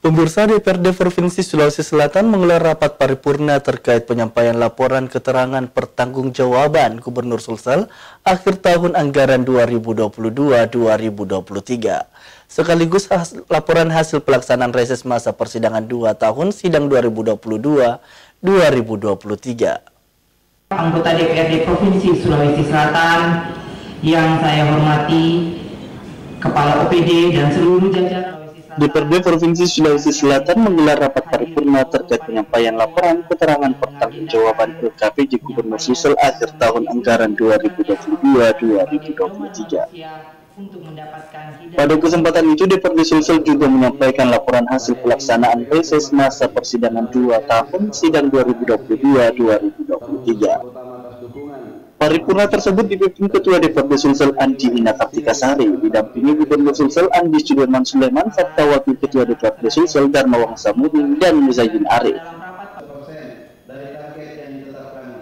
Pemirsa, DPRD Provinsi Sulawesi Selatan menggelar rapat paripurna terkait penyampaian laporan keterangan pertanggungjawaban Gubernur Sulsel akhir tahun anggaran 2022-2023. Sekaligus laporan hasil pelaksanaan reses masa persidangan 2 tahun sidang 2022-2023. Anggota DPRD Provinsi Sulawesi Selatan yang saya hormati, Kepala OPD dan seluruh jajaran DPRD Provinsi Sulawesi Selatan menggelar rapat paripurna terkait penyampaian laporan keterangan pertanggungjawaban LKPJ Gubernur Sulsel akhir tahun anggaran 2022-2023. Pada kesempatan itu, DPRD Sulsel juga menyampaikan laporan hasil pelaksanaan reses masa persidangan 2 tahun sidang 2022-2023. Paripurna tersebut dipimpin Ketua DPRD Sulsel Andi Ina Kartikasari, didampingi Gubernur Sulsel Andi Sudirman Sulaiman serta Wakil Ketua DPRD Sulsel Dharma Wangsamudin dan Muzayyin Arif.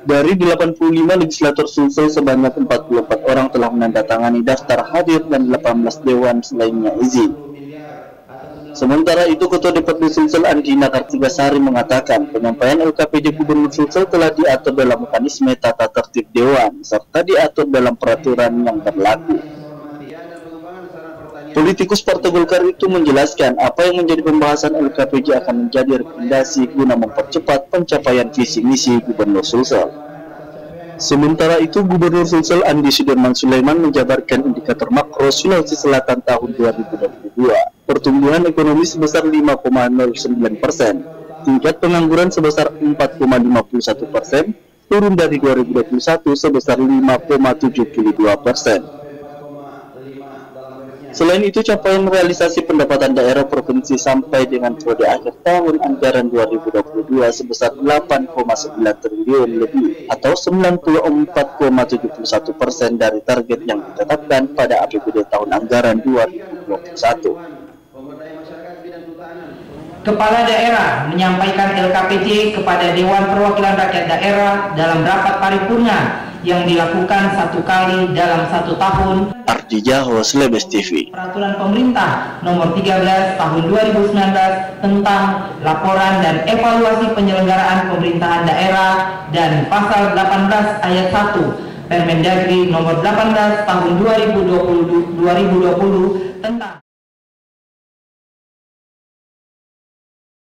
Dari 85 legislator Sulsel, sebanyak 44 orang telah menandatangani daftar hadir dan 18 dewan selainnya izin. Sementara itu, Ketua DPRD Sulsel Andi Ina Kartikasari mengatakan penyampaian LKPJ Gubernur Sulsel telah diatur dalam mekanisme tata tertib Dewan serta diatur dalam peraturan yang berlaku. Politikus Partai Golkar itu menjelaskan apa yang menjadi pembahasan LKPJ akan menjadi rekomendasi guna mempercepat pencapaian visi misi Gubernur Sulsel. Sementara itu, Gubernur Sulsel Andi Sudirman Sulaiman menjabarkan indikator makro Sulawesi Selatan tahun 2022. Pertumbuhan ekonomi sebesar 5,09%, tingkat pengangguran sebesar 4,51%, turun dari 2021 sebesar 5,72%. Selain itu, capaian realisasi pendapatan daerah provinsi sampai dengan periode akhir tahun anggaran 2022 sebesar 8,9 triliun lebih atau 94,71% dari target yang ditetapkan pada APBD tahun anggaran 2021. Kepala daerah menyampaikan LKPJ kepada Dewan Perwakilan Rakyat Daerah dalam rapat paripurna yang dilakukan 1 kali dalam 1 tahun. Ardi Jaho, Slebes TV. Peraturan Pemerintah Nomor 13 Tahun 2019 tentang laporan dan evaluasi penyelenggaraan pemerintahan daerah dan Pasal 18 Ayat 1 Permendagri Nomor 18 Tahun 2020 tentang